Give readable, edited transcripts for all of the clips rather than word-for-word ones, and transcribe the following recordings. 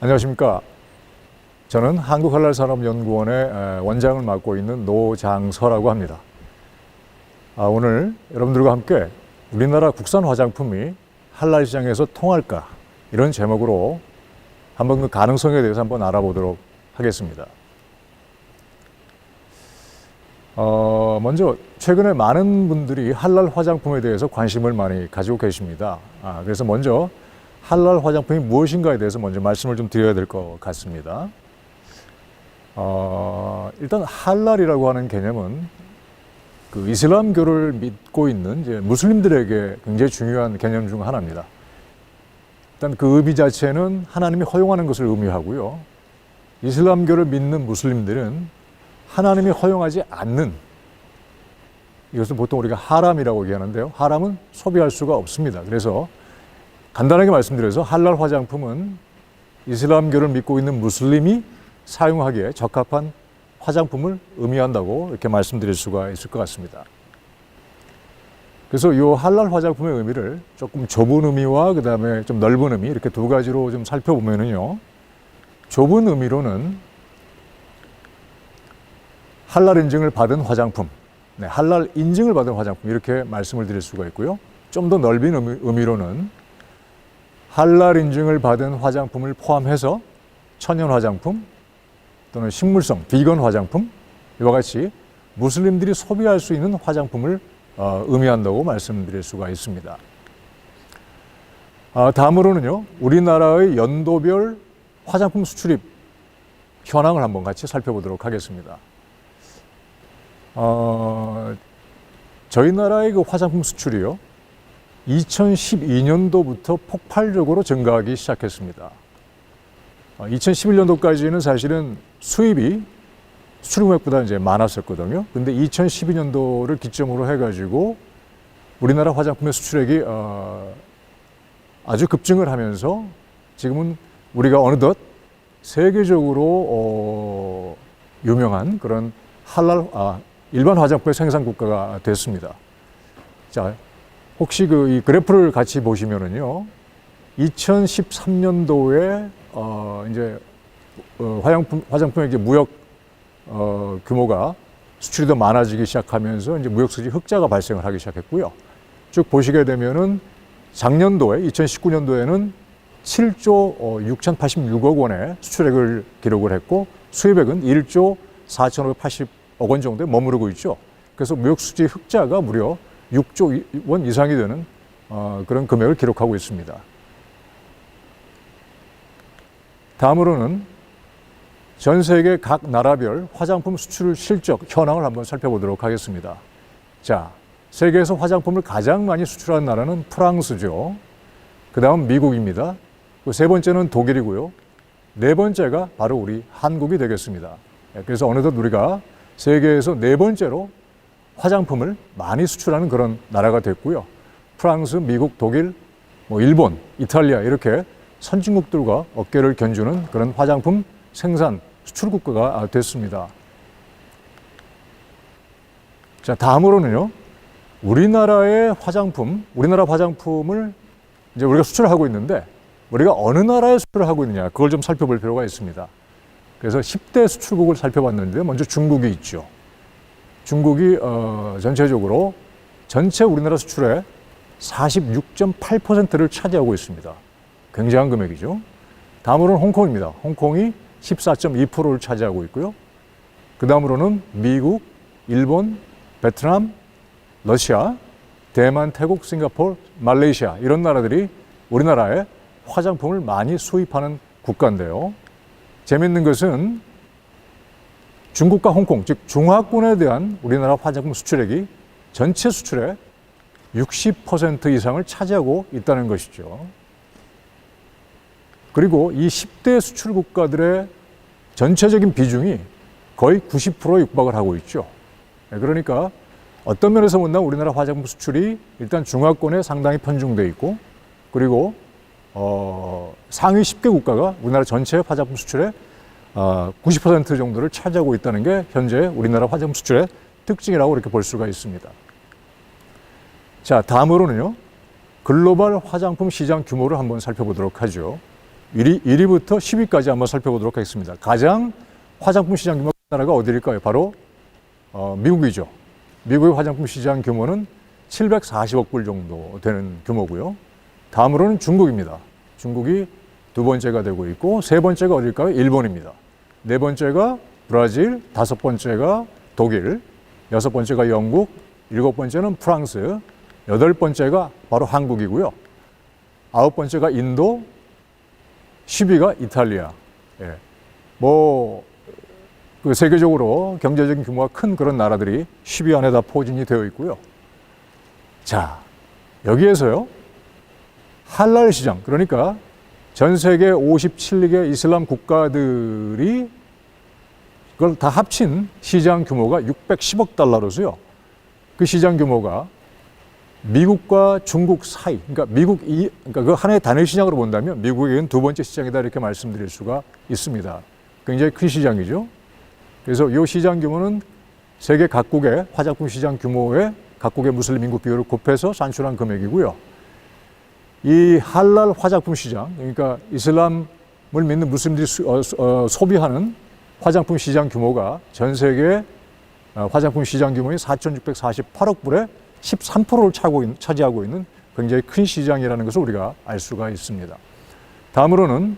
안녕하십니까. 저는 한국한랄산업연구원의 원장을 맡고 있는 노장서라고 합니다. 오늘 여러분들과 함께 우리나라 국산 화장품이 한랄 시장에서 통할까? 이런 제목으로 한번 그 가능성에 대해서 한번 알아보도록 하겠습니다. 먼저 최근에 많은 분들이 한랄 화장품에 대해서 관심을 많이 가지고 계십니다. 그래서 먼저 한랄 화장품이 무엇인가에 대해서 먼저 말씀을 좀 드려야 될 것 같습니다. 일단 한랄이라고 하는 개념은 그 이슬람교를 믿고 있는 이제 무슬림들에게 굉장히 중요한 개념 중 하나입니다. 일단 그 의미 자체는 하나님이 허용하는 것을 의미하고요. 이슬람교를 믿는 무슬림들은 하나님이 허용하지 않는, 이것을 보통 우리가 하람이라고 얘기하는데요. 하람은 소비할 수가 없습니다. 그래서 간단하게 말씀드려서 한랄 화장품은 이슬람교를 믿고 있는 무슬림이 사용하기에 적합한 화장품을 의미한다고 이렇게 말씀드릴 수가 있을 것 같습니다. 그래서 이 한랄 화장품의 의미를 조금 좁은 의미와 그 다음에 좀 넓은 의미, 이렇게 두 가지로 좀 살펴보면은요. 좁은 의미로는 한랄 인증을 받은 화장품, 한랄 인증을 받은 화장품, 이렇게 말씀을 드릴 수가 있고요. 좀 더 넓은 의미로는 한랄 인증을 받은 화장품을 포함해서 천연 화장품 또는 식물성, 비건 화장품, 이와 같이 무슬림들이 소비할 수 있는 화장품을 의미한다고 말씀드릴 수가 있습니다. 다음으로는요, 우리나라의 연도별 화장품 수출입 현황을 한번 같이 살펴보도록 하겠습니다. 저희 나라의 그 화장품 수출이요, 2012년도부터 폭발적으로 증가하기 시작했습니다. 2011년도까지는 사실은 수입이 수출 금액보다 이제 많았었거든요. 근데 2012년도를 기점으로 해가지고 우리나라 화장품의 수출액이 아주 급증을 하면서 지금은 우리가 어느덧 세계적으로 유명한 그런 일반 화장품의 생산 국가가 됐습니다. 자, 혹시 이 그래프를 같이 보시면은요, 2013년도에 이제 화장품의 이제 무역 규모가 수출이 더 많아지기 시작하면서 이제 무역 수지 흑자가 발생을 하기 시작했고요. 쭉 보시게 되면은 작년도에 2019년도에는 7조 6,086억 원의 수출액을 기록을 했고 수입액은 1조 4,580억 원 정도에 머무르고 있죠. 그래서 무역 수지 흑자가 무려 6조 원 이상이 되는 그런 금액을 기록하고 있습니다. 다음으로는 전 세계 각 나라별 화장품 수출 실적 현황을 한번 살펴보도록 하겠습니다. 자, 세계에서 화장품을 가장 많이 수출하는 나라는 프랑스죠. 그 다음 미국입니다. 세 번째는 독일이고요. 네 번째가 바로 우리 한국이 되겠습니다. 그래서 어느덧 우리가 세계에서 네 번째로 화장품을 많이 수출하는 그런 나라가 됐고요. 프랑스, 미국, 독일, 일본, 이탈리아 이렇게 선진국들과 어깨를 견주는 그런 화장품 생산 수출 국가가 됐습니다. 자, 다음으로는요, 우리나라 화장품을 이제 우리가 수출을 하고 있는데 우리가 어느 나라에 수출을 하고 있느냐, 그걸 좀 살펴볼 필요가 있습니다. 그래서 10대 수출국을 살펴봤는데 먼저 중국이 있죠. 중국이 전체적으로 전체 우리나라 수출의 46.8%를 차지하고 있습니다. 굉장한 금액이죠. 다음으로는 홍콩입니다. 홍콩이 14.2%를 차지하고 있고요. 그 다음으로는 미국, 일본, 베트남, 러시아, 대만, 태국, 싱가포르, 말레이시아 이런 나라들이 우리나라에 화장품을 많이 수입하는 국가인데요. 재미있는 것은 중국과 홍콩, 즉 중화권에 대한 우리나라 화장품 수출액이 전체 수출의 60% 이상을 차지하고 있다는 것이죠. 그리고 이 10대 수출 국가들의 전체적인 비중이 거의 90%에 육박을 하고 있죠. 그러니까 어떤 면에서 본다면 우리나라 화장품 수출이 일단 중화권에 상당히 편중되어 있고, 그리고 상위 10개 국가가 우리나라 전체 화장품 수출의 90% 정도를 차지하고 있다는 게 현재 우리나라 화장품 수출의 특징이라고 이렇게 볼 수가 있습니다. 자, 다음으로는요, 글로벌 화장품 시장 규모를 한번 살펴보도록 하죠. 1위부터 10위까지 한번 살펴보도록 하겠습니다. 가장 화장품 시장 규모 큰 나라가 어디일까요? 바로 미국이죠. 미국의 화장품 시장 규모는 740억 불 정도 되는 규모고요. 다음으로는 중국입니다. 중국이 두 번째가 되고 있고 세 번째가 어딜까요? 일본입니다. 네 번째가 브라질, 다섯 번째가 독일, 여섯 번째가 영국, 일곱 번째는 프랑스, 여덟 번째가 바로 한국이고요. 아홉 번째가 인도, 10위가 이탈리아. 예. 그 세계적으로 경제적인 규모가 큰 그런 나라들이 10위 안에 다 포진이 되어 있고요. 자, 여기에서요, 할랄 시장, 그러니까 전 세계 57개 이슬람 국가들이 그걸 다 합친 시장 규모가 610억 달러로서요. 그 시장 규모가 미국과 중국 사이, 그러니까 그러니까 그 하나의 단일 시장으로 본다면 미국에는 두 번째 시장이다 이렇게 말씀드릴 수가 있습니다. 굉장히 큰 시장이죠. 그래서 이 시장 규모는 세계 각국의 화장품 시장 규모의 각국의 무슬림 인구 비율을 곱해서 산출한 금액이고요. 이 할랄 화장품 시장, 그러니까 이슬람을 믿는 무슬림들이 소비하는 화장품 시장 규모가 전 세계 화장품 시장 규모의 4,648억 불의 13%를 차지하고 있는 굉장히 큰 시장이라는 것을 우리가 알 수가 있습니다. 다음으로는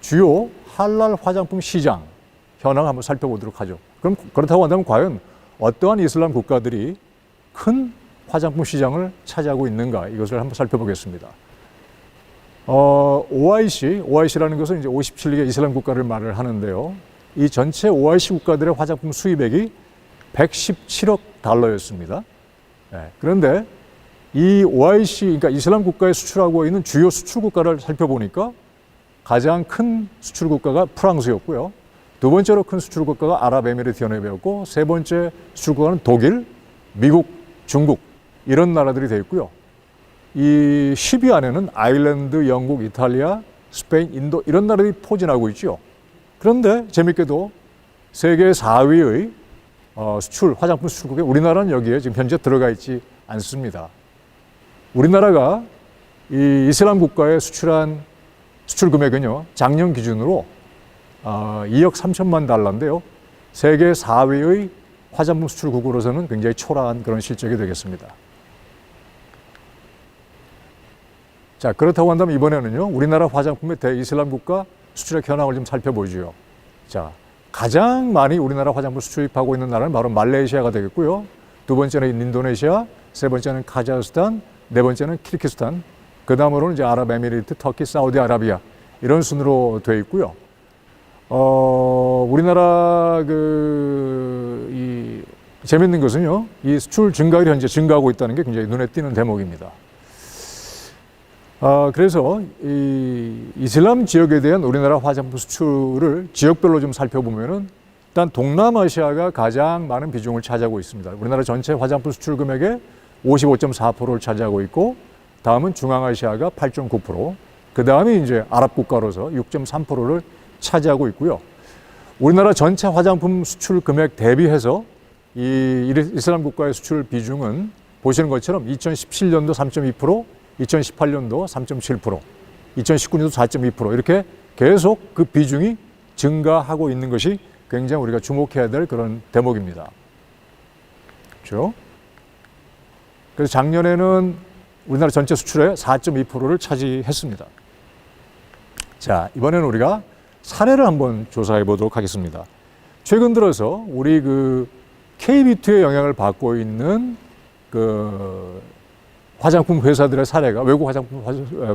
주요 할랄 화장품 시장 현황을 한번 살펴보도록 하죠. 그럼 그렇다고 한다면 과연 어떠한 이슬람 국가들이 큰 화장품 시장을 차지하고 있는가 이것을 한번 살펴보겠습니다. OIC라는 것은 이제 57개 이슬람 국가를 말을 하는데요. 이 전체 OIC 국가들의 화장품 수입액이 117억 달러였습니다. 네, 그런데 이 OIC, 그러니까 이슬람 국가에 수출하고 있는 주요 수출 국가를 살펴보니까 가장 큰 수출 국가가 프랑스였고요. 두 번째로 큰 수출 국가가 아랍에미리트 연합이었고 세 번째 수출 국가는 독일, 미국, 중국 이런 나라들이 되어 있고요. 이 10위 안에는 아일랜드, 영국, 이탈리아, 스페인, 인도 이런 나라들이 포진하고 있죠. 그런데 재밌게도 세계 4위의 화장품 수출국에 우리나라는 여기에 지금 현재 들어가 있지 않습니다. 우리나라가 이 이슬람 국가에 수출한 수출 금액은요, 작년 기준으로 2억 3천만 달러인데요. 세계 4위의 화장품 수출국으로서는 굉장히 초라한 그런 실적이 되겠습니다. 자, 그렇다고 한다면 이번에는요, 우리나라 화장품의 대이슬람 국가 수출액 현황을 좀 살펴보죠. 자, 가장 많이 우리나라 화장품 수출입하고 있는 나라는 바로 말레이시아가 되겠고요. 두 번째는 인도네시아, 세 번째는 카자흐스탄, 네 번째는 키르기스탄, 그 다음으로는 이제 아랍에미리트, 터키, 사우디아라비아 이런 순으로 되어 있고요. 우리나라 재밌는 것은요, 이 수출 증가율이 현재 증가하고 있다는 게 굉장히 눈에 띄는 대목입니다. 그래서 이 이슬람 지역에 대한 우리나라 화장품 수출을 지역별로 좀 살펴보면은 일단 동남아시아가 가장 많은 비중을 차지하고 있습니다. 우리나라 전체 화장품 수출 금액의 55.4%를 차지하고 있고, 다음은 중앙아시아가 8.9%, 그 다음이 이제 아랍 국가로서 6.3%를 차지하고 있고요. 우리나라 전체 화장품 수출 금액 대비해서 이 이슬람 국가의 수출 비중은 보시는 것처럼 2017년도 3.2%, 2018년도 3.7%, 2019년도 4.2% 이렇게 계속 그 비중이 증가하고 있는 것이 굉장히 우리가 주목해야 될 그런 대목입니다. 그렇죠? 그래서 작년에는 우리나라 전체 수출의 4.2%를 차지했습니다. 자, 이번에는 우리가 사례를 한번 조사해 보도록 하겠습니다. 최근 들어서 우리 K뷰티의 영향을 받고 있는 화장품 회사들의 사례가, 외국 화장품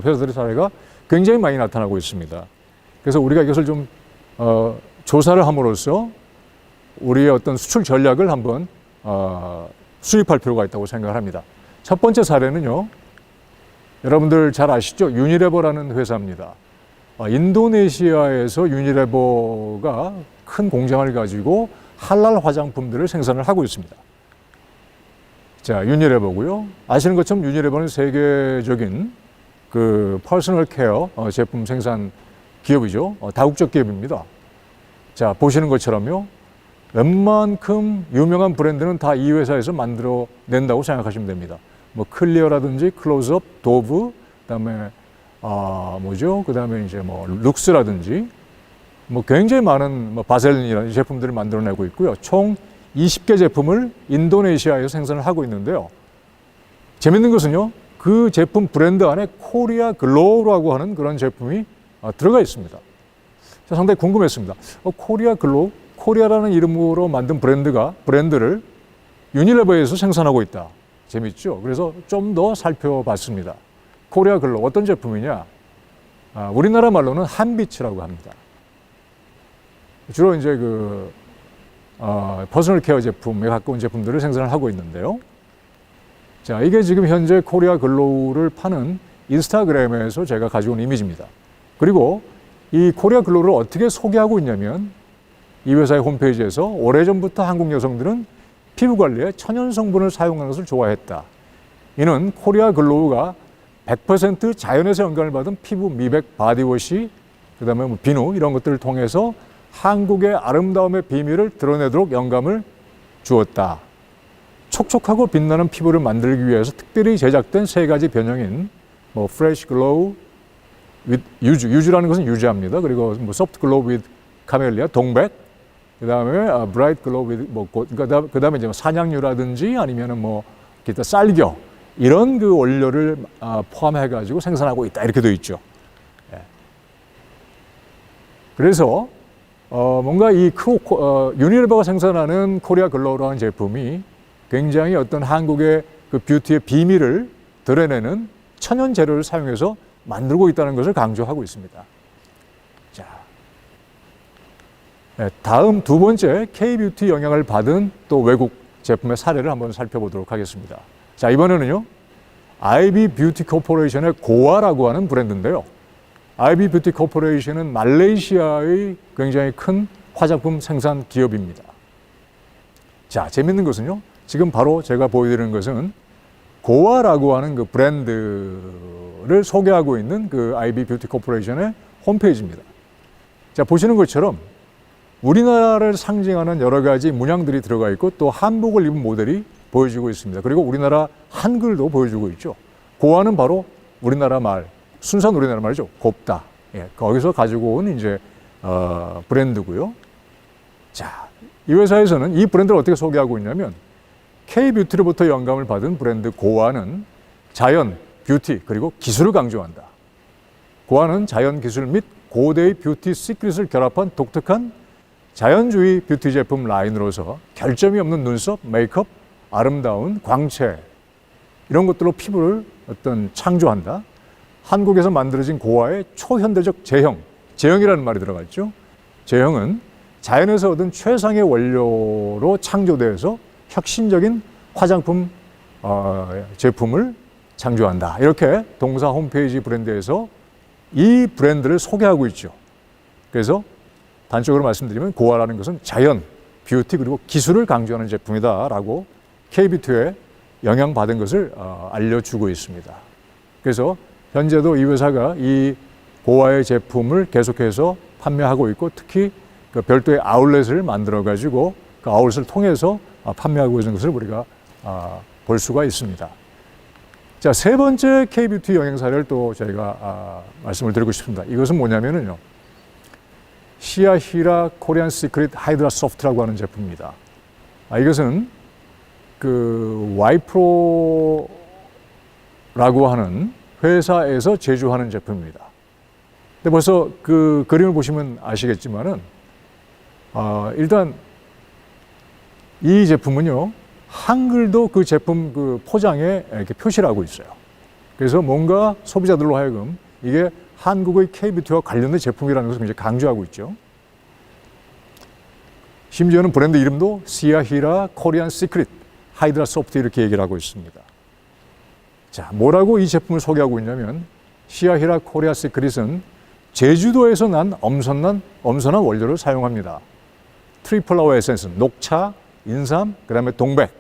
회사들의 사례가 굉장히 많이 나타나고 있습니다. 그래서 우리가 이것을 좀 조사를 함으로써 우리의 어떤 수출 전략을 한번 수립할 필요가 있다고 생각을 합니다. 첫 번째 사례는요, 여러분들 잘 아시죠? 유니레버라는 회사입니다. 인도네시아에서 유니레버가 큰 공장을 가지고 할랄 화장품들을 생산을 하고 있습니다. 자, 유니레버고요. 아시는 것처럼 유니레버는 세계적인 퍼스널 케어 제품 생산 기업이죠. 다국적 기업입니다. 자, 보시는 것처럼요. 웬만큼 유명한 브랜드는 다 이 회사에서 만들어낸다고 생각하시면 됩니다. 뭐 클리어라든지 클로즈업, 도브, 그다음에 뭐죠? 그 다음에 이제 뭐 룩스라든지 뭐 굉장히 많은 뭐 바셀린이라는 제품들을 만들어내고 있고요. 총 20개 제품을 인도네시아에서 생산을 하고 있는데요. 재밌는 것은요, 그 제품 브랜드 안에 코리아 글로우라고 하는 그런 제품이 들어가 있습니다. 상당히 궁금했습니다. 코리아 글로우? 코리아라는 이름으로 만든 브랜드를 유니레버에서 생산하고 있다. 재밌죠? 그래서 좀 더 살펴봤습니다. 코리아 글로우 어떤 제품이냐? 우리나라 말로는 한빛이라고 합니다. 주로 이제 퍼스널 케어 제품에 가까운 제품들을 생산을 하고 있는데요. 자, 이게 지금 현재 코리아 글로우를 파는 인스타그램에서 제가 가져온 이미지입니다. 그리고 이 코리아 글로우를 어떻게 소개하고 있냐면 이 회사의 홈페이지에서 오래전부터 한국 여성들은 피부 관리에 천연 성분을 사용하는 것을 좋아했다. 이는 코리아 글로우가 100% 자연에서 영감을 받은 피부 미백 바디워시, 그 다음에 뭐 비누 이런 것들을 통해서 한국의 아름다움의 비밀을 드러내도록 영감을 주었다. 촉촉하고 빛나는 피부를 만들기 위해서 특별히 제작된 3가지 변형인 뭐 프레쉬 글로우 with 유주라는 것은 유자입니다. 그리고 뭐 소프트 글로우 with 카멜리아 동백, 그다음에 브라이트 글로우 with 그다음에 이제 산양유라든지 아니면은 뭐 기타 쌀겨 이런 그 원료를 포함해 가지고 생산하고 있다 이렇게 되어 있죠. 예. 그래서 뭔가 이 유니레버가 생산하는 코리아 글로우라는 제품이 굉장히 어떤 한국의 그 뷰티의 비밀을 드러내는 천연 재료를 사용해서 만들고 있다는 것을 강조하고 있습니다. 자, 다음 두 번째 K-뷰티 영향을 받은 또 외국 제품의 사례를 한번 살펴보도록 하겠습니다. 자, 이번에는요, IB 뷰티 코퍼레이션의 고아라고 하는 브랜드인데요. IB 뷰티 코퍼레이션은 말레이시아의 굉장히 큰 화장품 생산 기업입니다. 자, 재밌는 것은요, 지금 바로 제가 보여드리는 것은 고아라고 하는 그 브랜드를 소개하고 있는 그 IB 뷰티 코퍼레이션의 홈페이지입니다. 자, 보시는 것처럼 우리나라를 상징하는 여러 가지 문양들이 들어가 있고 또 한복을 입은 모델이 보여지고 있습니다. 그리고 우리나라 한글도 보여주고 있죠. 고아는 바로 우리나라 말, 순수한 우리나라 말이죠. 곱다. 예, 거기서 가지고 온 이제 브랜드고요. 자, 이 회사에서는 이 브랜드를 어떻게 소개하고 있냐면 K-뷰티로부터 영감을 받은 브랜드 고아는 자연, 뷰티, 그리고 기술을 강조한다. 고아는 자연 기술 및 고대의 뷰티 시크릿을 결합한 독특한 자연주의 뷰티 제품 라인으로서 결점이 없는 눈썹, 메이크업, 아름다운 광채 이런 것들로 피부를 창조한다. 한국에서 만들어진 고아의 초현대적 제형이라는 말이 들어가 있죠. 제형은 자연에서 얻은 최상의 원료로 창조되어서 혁신적인 화장품 제품을 창조한다. 이렇게 동사 홈페이지 브랜드에서 이 브랜드를 소개하고 있죠. 그래서 단적으로 말씀드리면 고아라는 것은 자연, 뷰티 그리고 기술을 강조하는 제품이다라고 K-뷰티에 영향받은 것을 알려주고 있습니다. 그래서 현재도 이 회사가 이 고아의 제품을 계속해서 판매하고 있고 특히 그 별도의 아울렛을 만들어 가지고 그 아울렛을 통해서 판매하고 있는 것을 우리가 볼 수가 있습니다. 자, 세 번째 K-뷰티 영향 사례를 또 저희가 말씀을 드리고 싶습니다. 이것은 뭐냐면요. 시아히라 코리안 시크릿 하이드라 소프트라고 하는 제품입니다. 이것은 그 와이프로라고 하는 회사에서 제조하는 제품입니다. 근데 벌써 그 그림을 보시면 아시겠지만은 일단 이 제품은요 한글도 그 제품 그 포장에 이렇게 표시를 하고 있어요. 그래서 뭔가 소비자들로 하여금 이게 한국의 K-뷰티와 관련된 제품이라는 것을 굉장히 강조하고 있죠. 심지어는 브랜드 이름도 시아히라 코리안 시크릿 하이드라 소프트 이렇게 얘기를 하고 있습니다. 자, 뭐라고 이 제품을 소개하고 있냐면 시아히라 코리아 시크릿은 제주도에서 난 엄선한 원료를 사용합니다. 트리플라워 에센스, 녹차, 인삼, 그 다음에 동백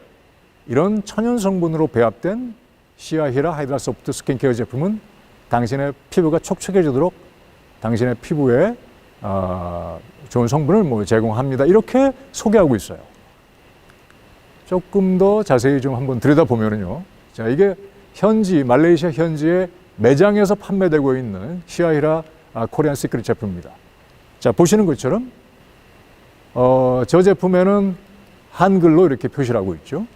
이런 천연 성분으로 배합된 시아히라 하이드라 소프트 스킨케어 제품은 당신의 피부가 촉촉해지도록 당신의 피부에 좋은 성분을 제공합니다. 이렇게 소개하고 있어요. 조금 더 자세히 좀 한번 들여다보면요. 자, 이게 말레이시아 현지의 매장에서 판매되고 있는 시아히라 코리안 시크릿 제품입니다. 자, 보시는 것처럼 저 제품에는 한글로 이렇게 표시를 하고 있죠.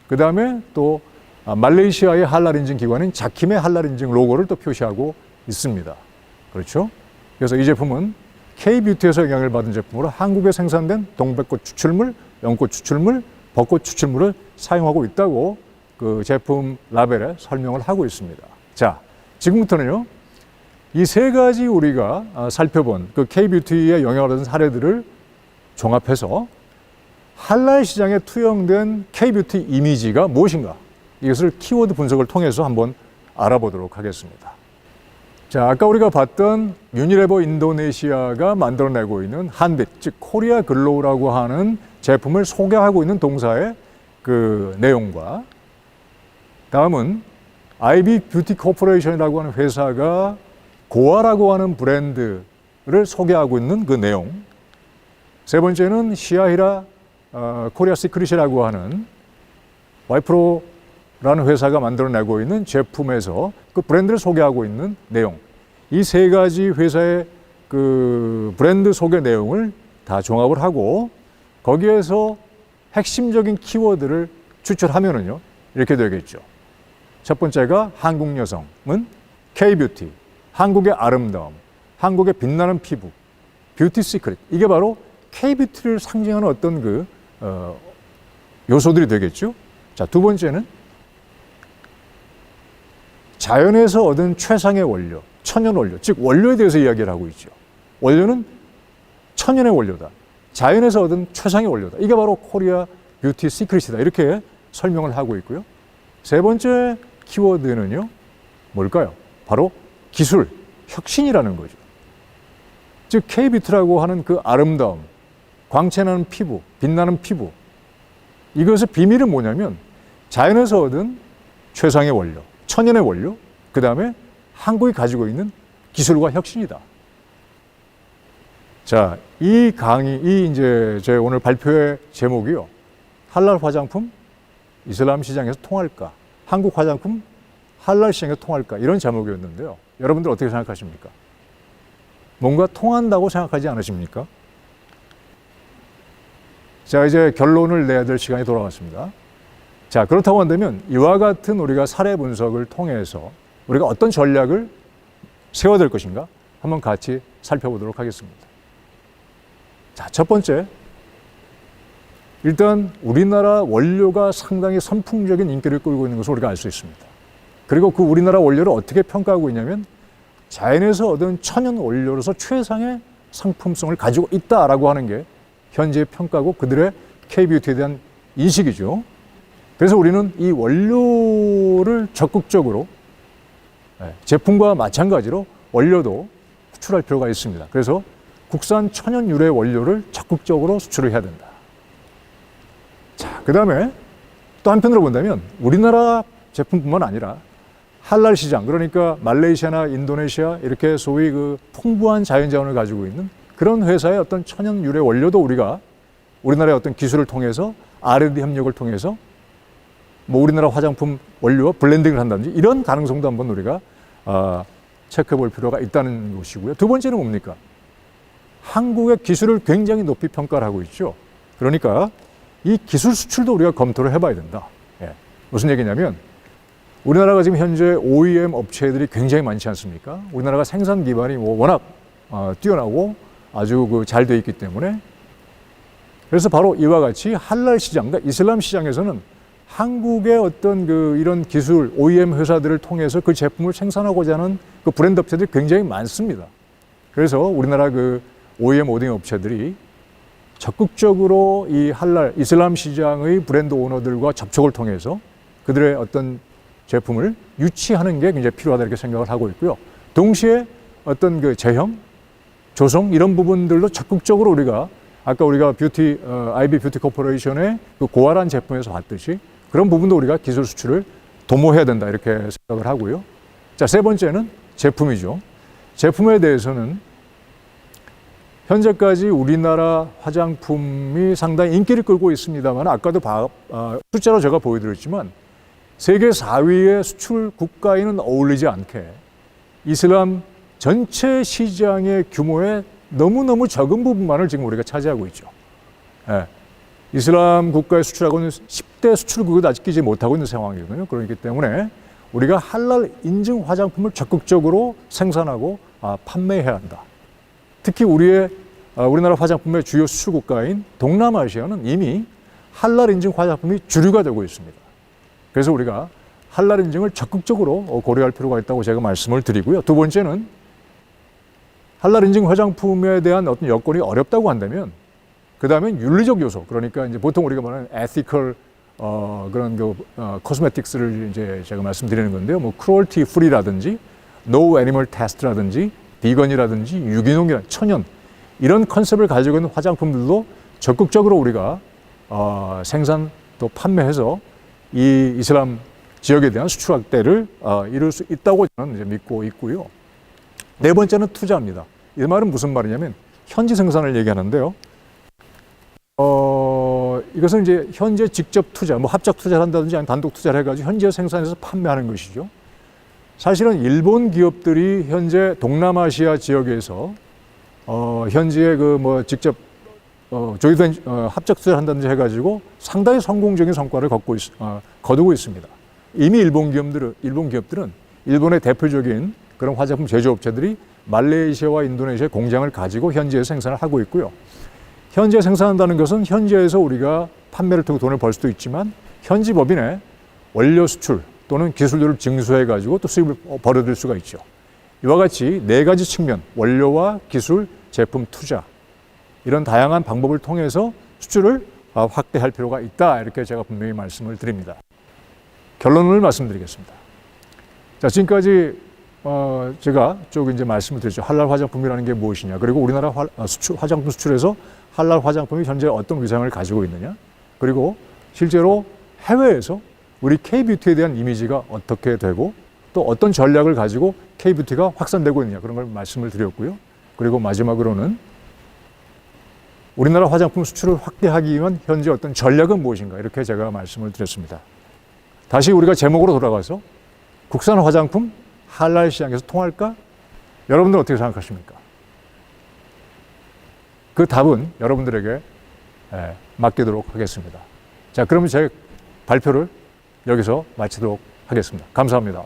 그 다음에 또 말레이시아의 할랄 인증 기관인 자킴의 할랄 인증 로고를 또 표시하고 있습니다. 그렇죠? 그래서 이 제품은 K-뷰티에서 영향을 받은 제품으로 한국에 생산된 동백꽃 추출물, 연꽃 추출물, 벚꽃 추출물을 사용하고 있다고 그 제품 라벨에 설명을 하고 있습니다. 자, 지금부터는요, 이 세 가지 우리가 살펴본 그 K-뷰티의 영향을 받은 사례들을 종합해서 할랄 시장에 투영된 K-뷰티 이미지가 무엇인가? 이것을 키워드 분석을 통해서 한번 알아보도록 하겠습니다. 자, 아까 우리가 봤던 유니레버 인도네시아가 만들어내고 있는 한빛, 즉 코리아 글로우라고 하는 제품을 소개하고 있는 동사의 그 내용과 다음은 IB 뷰티 코퍼레이션이라고 하는 회사가 고아라고 하는 브랜드를 소개하고 있는 그 내용. 세 번째는 시아히라 코리아 시크릿이라고 하는 와이프로라는 회사가 만들어내고 있는 제품에서 그 브랜드를 소개하고 있는 내용. 이 세 가지 회사의 그 브랜드 소개 내용을 다 종합을 하고 거기에서 핵심적인 키워드를 추출하면은요, 이렇게 되겠죠. 첫 번째가 한국 여성은 K-뷰티, 한국의 아름다움, 한국의 빛나는 피부, 뷰티 시크릿. 이게 바로 K-뷰티를 상징하는 어떤 그 요소들이 되겠죠. 자, 두 번째는 자연에서 얻은 최상의 원료, 천연 원료, 즉 원료에 대해서 이야기를 하고 있죠. 원료는 천연의 원료다. 자연에서 얻은 최상의 원료다. 이게 바로 코리아 뷰티 시크릿이다. 이렇게 설명을 하고 있고요. 세 번째 키워드는요, 뭘까요? 바로 기술, 혁신이라는 거죠. 즉 K-뷰티라고 하는 그 아름다움, 광채나는 피부, 빛나는 피부. 이것의 비밀은 뭐냐면 자연에서 얻은 최상의 원료, 천연의 원료, 그 다음에 한국이 가지고 있는 기술과 혁신이다. 자, 이 강의, 이제 제 오늘 발표의 제목이요. 할랄 화장품 이슬람 시장에서 통할까? 한국 화장품 할랄 시장에서 통할까? 이런 제목이었는데요. 여러분들 어떻게 생각하십니까? 뭔가 통한다고 생각하지 않으십니까? 자, 이제 결론을 내야 될 시간이 돌아왔습니다. 자, 그렇다고 한다면 이와 같은 우리가 사례 분석을 통해서 우리가 어떤 전략을 세워야 될 것인가? 한번 같이 살펴보도록 하겠습니다. 자, 첫 번째. 일단 우리나라 원료가 상당히 선풍적인 인기를 끌고 있는 것을 우리가 알 수 있습니다. 그리고 그 우리나라 원료를 어떻게 평가하고 있냐면 자연에서 얻은 천연 원료로서 최상의 상품성을 가지고 있다라고 하는 게 현재의 평가고 그들의 K-뷰티에 대한 인식이죠. 그래서 우리는 이 원료를 적극적으로 제품과 마찬가지로 원료도 수출할 필요가 있습니다. 그래서 국산 천연 유래 원료를 적극적으로 수출을 해야 된다. 자, 그 다음에 또 한편으로 본다면 우리나라 제품뿐만 아니라 할랄 시장, 그러니까 말레이시아나 인도네시아 이렇게 소위 그 풍부한 자연자원을 가지고 있는 그런 회사의 어떤 천연 유래 원료도 우리가 우리나라의 어떤 기술을 통해서 R&D 협력을 통해서 뭐 우리나라 화장품 원료와 블렌딩을 한다든지 이런 가능성도 한번 우리가 체크해 볼 필요가 있다는 것이고요. 두 번째는 뭡니까? 한국의 기술을 굉장히 높이 평가를 하고 있죠. 그러니까 이 기술 수출도 우리가 검토를 해봐야 된다. 예. 무슨 얘기냐면 우리나라가 지금 현재 OEM 업체들이 굉장히 많지 않습니까? 우리나라가 생산 기반이 뭐 워낙 뛰어나고 아주 그 잘 돼 있기 때문에 그래서 바로 이와 같이 할랄 시장, 그러니까 이슬람 시장에서는 한국의 어떤 그 이런 기술 OEM 회사들을 통해서 그 제품을 생산하고자 하는 그 브랜드 업체들이 굉장히 많습니다. 그래서 우리나라 그 OEM 오딩 업체들이 적극적으로 이 할랄 이슬람 시장의 브랜드 오너들과 접촉을 통해서 그들의 어떤 제품을 유치하는 게 굉장히 필요하다 이렇게 생각을 하고 있고요. 동시에 어떤 그 제형, 조성 이런 부분들도 적극적으로 우리가 아까 우리가 IB 뷰티 코퍼레이션의 그 고아란 제품에서 봤듯이 그런 부분도 우리가 기술 수출을 도모해야 된다 이렇게 생각을 하고요. 자, 세 번째는 제품이죠. 제품에 대해서는 현재까지 우리나라 화장품이 상당히 인기를 끌고 있습니다만 아까도 숫자로 제가 보여드렸지만 세계 4위의 수출 국가에는 어울리지 않게 이슬람 전체 시장의 규모의 너무너무 적은 부분만을 지금 우리가 차지하고 있죠. 예. 이슬람 국가에 수출하고는 10대 수출국에도 아직 끼지 못하고 있는 상황이거든요. 그렇기 때문에 우리가 할랄 인증 화장품을 적극적으로 생산하고 판매해야 한다. 특히 우리나라 화장품의 주요 수출 국가인 동남아시아는 이미 할랄 인증 화장품이 주류가 되고 있습니다. 그래서 우리가 할랄 인증을 적극적으로 고려할 필요가 있다고 제가 말씀을 드리고요. 두 번째는 할랄 인증 화장품에 대한 어떤 여건이 어렵다고 한다면 그 다음엔 윤리적 요소, 그러니까 이제 보통 우리가 말하는 ethical 그런 코스메틱스를 이제 제가 말씀드리는 건데요. 뭐 cruelty free라든지 no animal test라든지 비건이라든지 유기농이라 천연 이런 컨셉을 가지고 있는 화장품들도 적극적으로 우리가 생산 또 판매해서 이 이슬람 지역에 대한 수출 확대를 이룰 수 있다고 저는 이제 믿고 있고요. 네 번째는 투자입니다. 이 말은 무슨 말이냐면 현지 생산을 얘기하는데요. 이것은 이제 현재 직접 투자, 뭐 합작 투자를 한다든지 아니면 단독 투자를 해가지고 현지에 생산해서 판매하는 것이죠. 사실은 일본 기업들이 현재 동남아시아 지역에서 현지에 직접 조기된 합작 투자를 한다든지 해가지고 상당히 성공적인 성과를 거두고 있습니다. 이미 일본 기업들은 일본의 대표적인 그런 화장품 제조업체들이 말레이시아와 인도네시아에 공장을 가지고 현지에 생산을 하고 있고요. 현지에 생산한다는 것은 현지에서 우리가 판매를 통해 돈을 벌 수도 있지만 현지 법인의 원료 수출 또는 기술들을 증수해가지고 또 수입을 벌어들일 수가 있죠. 이와 같이 네 가지 측면, 원료와 기술, 제품, 투자 이런 다양한 방법을 통해서 수출을 확대할 필요가 있다. 이렇게 제가 분명히 말씀을 드립니다. 결론을 말씀드리겠습니다. 자, 지금까지 제가 쭉 이제 말씀을 드렸죠. 할랄 화장품이라는 게 무엇이냐. 그리고 우리나라 화장품 수출에서 할랄 화장품이 현재 어떤 위상을 가지고 있느냐. 그리고 실제로 해외에서 우리 K-뷰티에 대한 이미지가 어떻게 되고 또 어떤 전략을 가지고 K-뷰티가 확산되고 있느냐. 그런 걸 말씀을 드렸고요. 그리고 마지막으로는 우리나라 화장품 수출을 확대하기 위한 현재 어떤 전략은 무엇인가. 이렇게 제가 말씀을 드렸습니다. 다시 우리가 제목으로 돌아가서 국산 화장품 할랄 시장에서 통할까? 여러분들 어떻게 생각하십니까? 그 답은 여러분들에게 맡기도록 하겠습니다. 자, 그러면 제 발표를 여기서 마치도록 하겠습니다. 감사합니다.